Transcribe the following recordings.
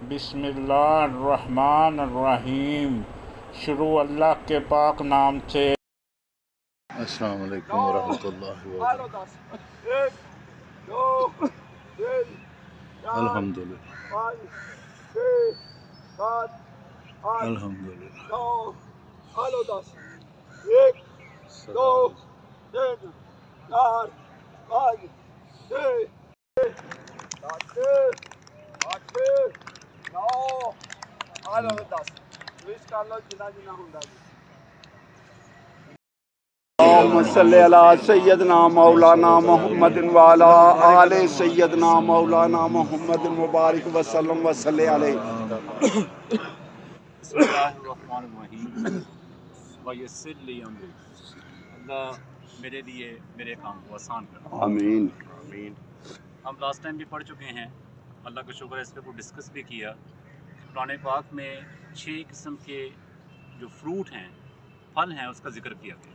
बिस्मिल्लाहिर्रहमानिर्रहीम। शुरू अल्लाह के पाक नाम से। अस्सलाम वालेकुम वरहमतुल्लाहि वबरकातुहू। अल्हम्दुलिल्लाह اللهم صل على سيدنا مولانا محمد وعلى آل سيدنا مولانا محمد مبارک وسلم وصلی علیہ۔ بسم اللہ الرحمن الرحیم ویسر لی امری، اللہ میرے لیے میرے کام کو آسان کر۔ آمین۔ ہم لاسٹ ٹائم بھی پڑھ چکے ہیں، اللہ کا شکر ہے، اس پہ کو ڈسکس بھی کیا۔ قرآن پاک میں 6 قسم کے جو فروٹ ہیں، پھل ہیں، اس کا ذکر کیا گیا،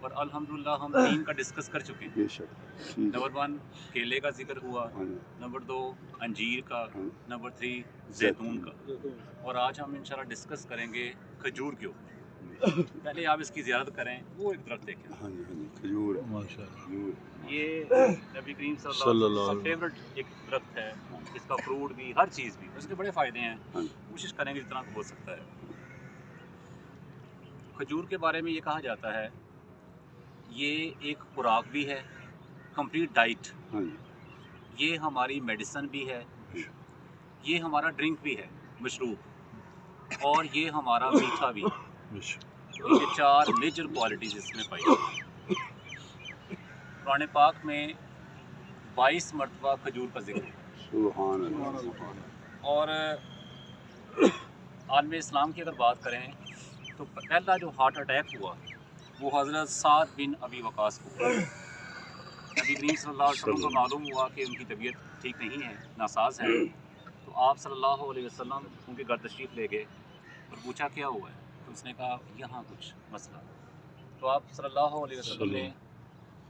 اور الحمدللہ ہم 3 کا ڈسکس کر چکے ہیں۔ نمبر 1 کیلے کا ذکر ہوا، نمبر 2 انجیر کا، نمبر 3 زیتون کا، اور آج ہم انشاءاللہ ڈسکس کریں گے کھجور کے اوپر۔ پہلے آپ اس کی زیارت کریں، وہ ایک درخت دیکھیں، کھجور یہ نبی کریم صلی اللہ علیہ وسلم کا فیوریٹ ایک درخت ہے، اس کا فروٹ بھی، ہر چیز بھی، اس کے بڑے فائدے ہیں، کوشش کریں گے جتنا ہو سکتا ہے۔ کھجور کے بارے میں یہ کہا جاتا ہے یہ ایک خوراک بھی ہے، کمپلیٹ ڈائٹ، یہ ہماری میڈیسن بھی ہے، یہ ہمارا ڈرنک بھی ہے، مشروب، اور یہ ہمارا میٹھا بھی ہے۔ یہ 4 میجر کوالٹیز اس میں پائی جاتی ہیں۔ قرآن پاک میں 22 مرتبہ کھجور کا ذکر ہے، سبحان اللہ۔ اور عالم اسلام کی اگر بات کریں تو پہلا جو ہارٹ اٹیک ہوا وہ حضرت سعد بن ابی وقاص کو ہوا۔ نبی کریم صلی اللہ علیہ وسلم کو معلوم ہوا کہ ان کی طبیعت ٹھیک نہیں ہے، ناساز ہے، تو آپ صلی اللہ علیہ وسلم ان کے گھر تشریف لے گئے اور پوچھا کیا ہوا ہے، تو اس نے کہا یہاں کچھ مسئلہ، تو آپ صلی اللہ علیہ وسلم نے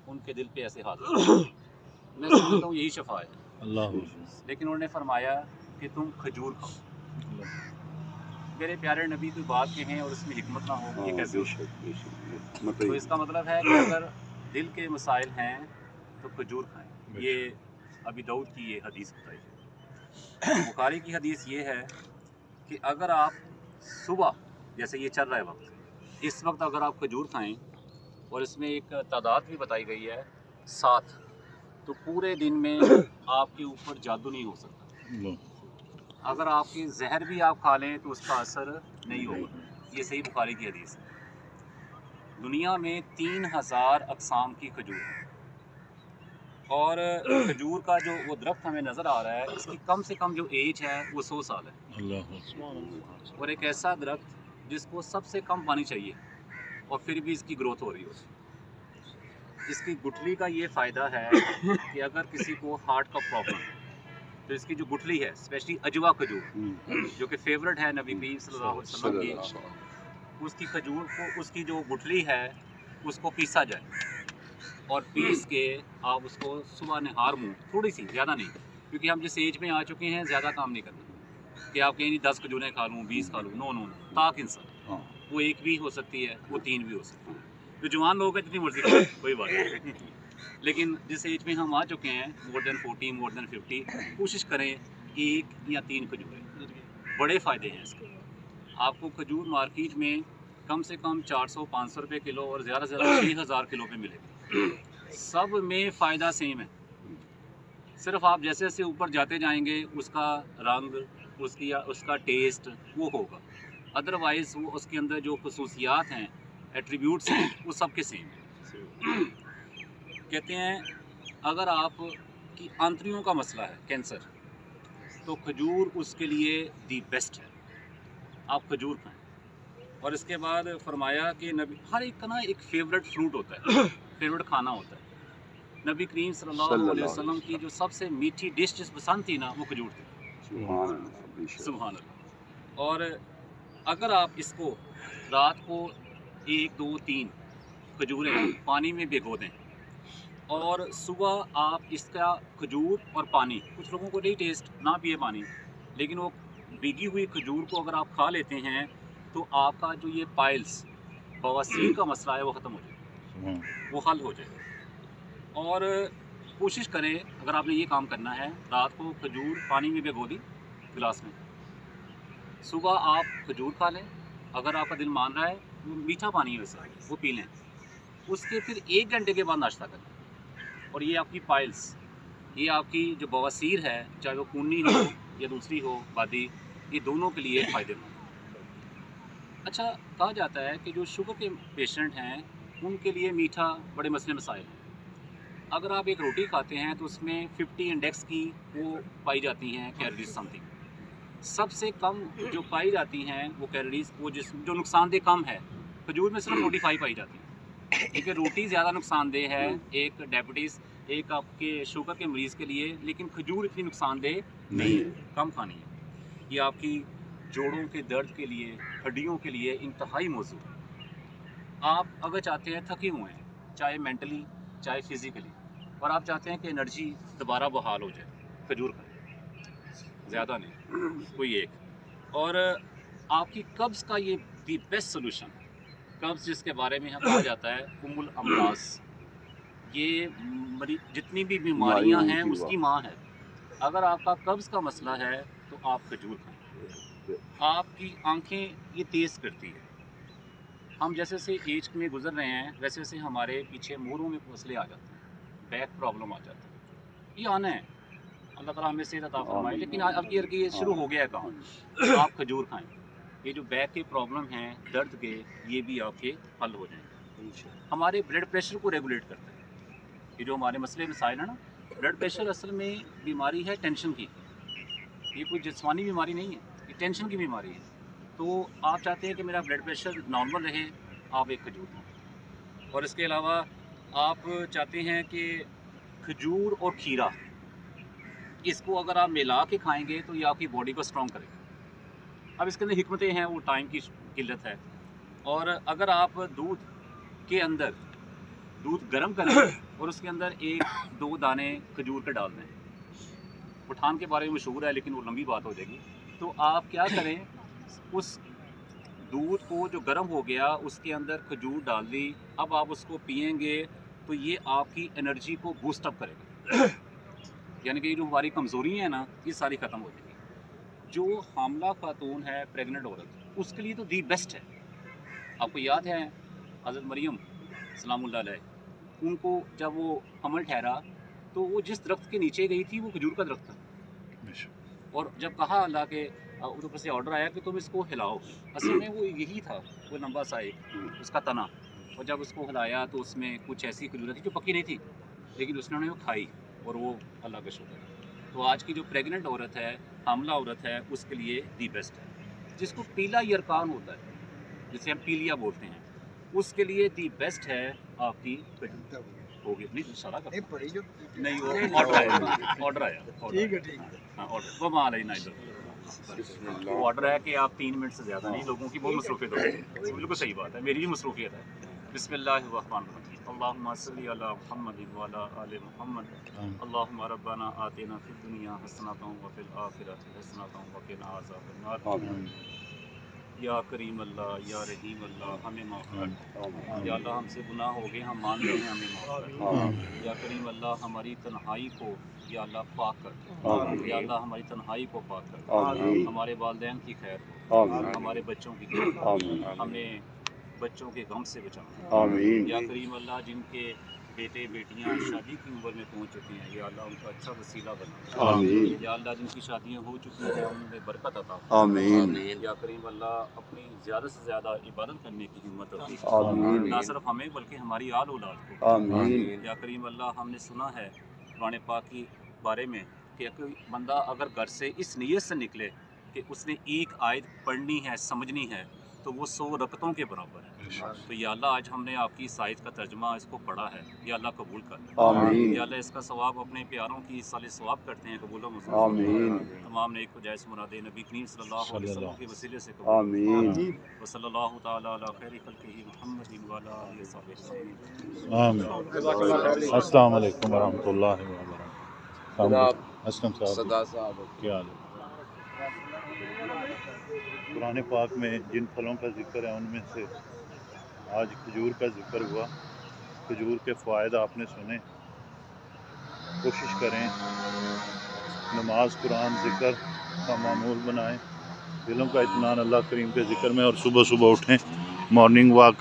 ان کے دل پہ ایسے ہاتھ رکھا۔ میں سمجھتا ہوں یہی شفا ہے، لیکن انہوں نے فرمایا کہ تم کھجور کھاؤ۔ میرے پیارے نبی کوئی بات کہیں اور اس میں حکمت نہ ہو، یہ کیسے ہو؟ تو اس کا مطلب ہے کہ اگر دل کے مسائل ہیں تو کھجور کھائیں۔ یہ ابی داؤد کی یہ حدیث بتائی ہے۔ بخاری کی حدیث یہ ہے کہ اگر آپ صبح، جیسے یہ چل رہا ہے وقت، اس وقت اگر آپ کھجور کھائیں، اور اس میں ایک تعداد بھی بتائی گئی ہے 7، تو پورے دن میں آپ کے اوپر جادو نہیں ہو سکتا۔ اگر آپ کی زہر بھی آپ کھا لیں تو اس کا اثر نہیں ہوگا۔ یہ صحیح بخاری کی حدیث ہے۔ دنیا میں 3000 اقسام کی کھجور ہے، اور کھجور کا جو وہ درخت ہمیں نظر آ رہا ہے، اس کی کم سے کم جو ایج ہے وہ 100 سال ہے، اور ایک ایسا درخت جس کو سب سے کم پانی چاہیے اور پھر بھی اس کی گروتھ ہو رہی ہوتی۔ اس کی گٹھلی کا یہ فائدہ ہے کہ اگر کسی کو ہارٹ کا پرابلم ہے تو اس کی جو گٹھلی ہے، اسپیشلی اجوا کھجور جو کہ فیوریٹ ہے نبی کریم صلی اللہ علیہ وسلم کی، اس کی کھجور کو، اس کی جو گٹھلی ہے اس کو پیسا جائے، اور پیس کے آپ اس کو صبح نہار منہ، تھوڑی سی، زیادہ نہیں، کیونکہ ہم جس ایج میں آ چکے ہیں زیادہ کام نہیں کرنا کہ آپ کہیں نہیں 10 کھجوریں کھا لوں، 20 کھا لوں، نو، طاق انسان، وہ 1 بھی ہو سکتی ہے، وہ 3 بھی ہو سکتی ہے۔ جو جوان لوگ ہیں جتنی مرضی کریں، کوئی بات نہیں، لیکن جس ایج میں ہم آ چکے ہیں، مور دین 40، مور دین 50، کوشش کریں 1 یا 3 کھجوریں، بڑے فائدے ہیں اس کے۔ آپ کو کھجور مارکیٹ میں کم سے کم 400-500 روپے کلو، اور زیادہ سے زیادہ 6000 کلو پہ ملے گی۔ سب میں فائدہ سیم ہے، صرف آپ جیسے جیسے اوپر جاتے جائیں گے اس کا رنگ، اس کا ٹیسٹ وہ ہوگا، ادروائز وہ اس کے اندر جو خصوصیات ہیں، ایٹریبیوٹس ہیں، وہ سب کے سیم ہیں۔ کہتے ہیں اگر آپ کی آنتڑیوں کا مسئلہ ہے، کینسر، تو کھجور اس کے لیے دی بیسٹ ہے، آپ کھجور کھائیں۔ اور اس کے بعد فرمایا کہ نبی، ہر ایک کا نا ایک فیوریٹ فروٹ ہوتا ہے، فیوریٹ کھانا ہوتا ہے۔ نبی کریم صلی اللہ علیہ وسلم کی جو سب سے میٹھی ڈش جس پسند تھی نا، وہ کھجور تھی۔ سبحان اللہ۔ اور اگر آپ اس کو رات کو 1، 2، 3 کھجوریں پانی میں بھگو دیں، اور صبح آپ اس کا کھجور اور پانی، کچھ لوگوں کو نہیں ٹیسٹ، نہ پیے پانی، لیکن وہ भीगी हुई खजूर को अगर आप खा लेते हैं तो आपका जो ये पाइल्स बवासीर का मसला है वो ख़त्म हो जाएगा, वो हल हो जाएगा। और कोशिश करें, अगर आपने ये काम करना है, रात को खजूर पानी में भिगो दी गिलास में, सुबह आप खजूर खा लें, अगर आपका दिल मान रहा है वो मीठा पानी है वैसे वो पी लें, उसके फिर 1 घंटे के बाद नाश्ता करें। और ये आपकी पाइल्स, ये आपकी जो बवासीर है, चाहे वो खूनी हो या दूसरी हो बादी, ये दोनों के लिए फ़ायदेमंद है। अच्छा, कहा जाता है कि जो शुगर के पेशेंट हैं उनके लिए मीठा बड़े मसले मसाइल हैं। अगर आप एक रोटी खाते हैं तो उसमें 50 इंडेक्स की वो पाई जाती हैं कैलोरीज समथिंग, सबसे कम जो पाई जाती हैं वो कैलोरीज वो जो नुकसानदेह कम है, खजूर में सिर्फ 45 पाई जाती है। क्योंकि रोटी ज़्यादा नुकसानदेह है एक डायबिटीज़, एक आपके शुगर के मरीज़ के लिए, लेकिन खजूर इतनी नुकसानदेह नहीं है, कम खानी है। ये आपकी जोड़ों के दर्द के लिए, हड्डियों के लिए इंतहाई मौजूद है। आप अगर चाहते हैं, थके हुए हैं चाहे मेंटली चाहे फिज़िकली, और आप चाहते हैं कि एनर्जी दोबारा बहाल हो जाए, खजूर खाएं, ज़्यादा नहीं, कोई एक। और आपकी कब्ज़ का ये दी बेस्ट सोल्यूशन, कब्ज़ जिसके बारे में कहा जाता है उम्मुल अमराज, ये जितनी भी बीमारियां हैं उसकी माँ है। अगर आपका कब्ज़ का मसला है तो आप खजूर खाएं। आपकी आंखें ये तेज़ करती है। हम जैसे जैसे एज में गुजर रहे हैं वैसे वैसे हमारे पीछे मोरों में मसले आ जाते हैं, बैक प्रॉब्लम आ जाती है, ये आना है, अल्लाह ताला हमें सेहत अता फरमाए। लेकिन अब ये शुरू हो गया है काम, आप खजूर खाएं, ये जो बैक के प्रॉब्लम हैं, दर्द के, ये भी आपके हल हो जाएंगे। हमारे ब्लड प्रेशर को रेगुलेट करता है, ये जो हमारे मसले मसाइल हैं ना, ब्लड प्रेशर असल में बीमारी है टेंशन की, ये कोई जिस्मानी बीमारी नहीं है, ये टेंशन की बीमारी है। तो आप चाहते हैं कि मेरा ब्लड प्रेशर नॉर्मल रहे, आप एक खजूर खाएं। और इसके अलावा आप चाहते हैं कि खजूर और खीरा, इसको अगर आप मिला के खाएंगे तो ये आपकी बॉडी को स्ट्रॉन्ग करेगा। अब इसके अंदर हिकमतें हैं, वो टाइम की किल्लत है। और अगर आप दूध के अंदर दूध गर्म करें और उसके अंदर 1-2 दाने खजूर के डाल दें, पठान के बारे में मशहूर है लेकिन वो लंबी बात हो जाएगी। तो आप क्या करें, उस दूध को जो गर्म हो गया उसके अंदर खजूर डाल दी, अब आप उसको पिएंगे तो ये आपकी एनर्जी को बूस्ट अप करेगा। यानी कि जो हमारी कमज़ोरी है ना, ये सारी ख़त्म हो जाएगी। जो हामला खातून है, प्रेग्नेंट औरत, उसके लिए तो दी बेस्ट है। आपको याद है हज़रत मरियम सलामुल्लाह अलैह, उनको जब वो हमल ठहरा तो वो जिस दरख्त के नीचे गई थी वो खजूर का दरख्त था। और जब कहा अल्लाह के ऊपर से ऑर्डर आया कि तुम इसको हिलाओ, असल में वो यही था, वो लंबा सा एक उसका तना, और जब उसको हिलाया तो उसमें कुछ ऐसी खजूर थी जो पकी नहीं थी, लेकिन उसने वो खाई और वो अल्लाह का शुक्र है। तो आज की जो प्रेग्नेंट औरत है, हामला औरत है, उसके लिए दी बेस्ट है। जिसको पीला यरकान होता है, जिसे हम पीलिया बोलते हैं, उसके लिए दी बेस्ट है आपकी खजूर। होगी नहीं इशारा कर नहीं, वो ऑर्डर आया ठीक है हाँ, ऑर्डर वो माल है ना, इधर वो ऑर्डर है कि आप 3 मिनट से ज़्यादा नहीं, लोगों की बहुत मसरूफियत होती है। बिल्कुल सही बात है, मेरी भी मसरूफियत है। बिस्मिल्लाहिर्रहमानिर्रहीम, अल्लाहुम्मा सल्ली अला मुहम्मद व अला आलि मुहम्मद, अल्लाहुम्मा रब्बना आतिना फिद दुनिया हसनतन व फिल आखिरति हसनतन व क़िना अज़ाबन्नार। या करीम अल्लाह, या रहीम अल्लाह, हमें माफ़ कर। या अल्लाह हमसे गुनाह हो गए, हम मान रहे हैं, हमें माफ़ कर। या करीम अल्लाह हमारी तन्हाई को या अल्लाह पाक कर। या अल्लाह हमारी तन्हाई को पाक कर, हमारे वालिदैन की खैर हो, हमारे बच्चों की खैर हो, हमें बच्चों के गम से बचाओ। या करीम अल्लाह जिनके बेटे बेटियां शादी की उम्र में पहुंच चुके हैं, या अल्लाह उनका अच्छा वसीला बना। या अल्लाह जिनकी शादियां हो चुकी हैं उन्हें बरकत अता फरमा। या करीम अल्लाह अपनी ज़्यादा से ज़्यादा इबादत करने की हिम्मत अता फरमा, ना सिर्फ हमें बल्कि हमारी आल औलाद को। या करीम अल्लाह हमने सुना है कुरान पाक की बारे में कि कोई बंदा अगर घर से इस नीयत से निकले कि उसने एक आयत पढ़नी है, समझनी है, तो वो 100 रकतों के बराबर है। तो या अल्लाह आज हमने आपकी इस आयत का तर्जुमा इसको पढ़ा है, या अल्लाह कबूल कर। या अल्लाह इसका सवाब अपने प्यारों की साले सवाब करते हैं, कबूल मंजूर। तमाम नेक जायज़ मुरादे नबी करीम सल्लल्लाहु अलैहि वसल्लम के वसीले से कबूल। व सल्लल्लाहु तआला अला खैरि खल्क़िही मुहम्मदिन व अला आलिहि वसहबिहि आमीन। अस्सलाम वालेकुम व रहमतुल्लाहि व बरकातहू। असलम साहब, क्या हाल है? قرآن پاک میں جن پھلوں کا ذکر ہے ان میں سے آج کھجور کا ذکر ہوا. کھجور کے فوائد آپ نے سنے. کوشش کریں نماز قرآن ذکر کا معمول بنائیں. دلوں کا اطمینان اللہ کریم کے ذکر میں، اور صبح صبح اٹھیں، مارننگ واک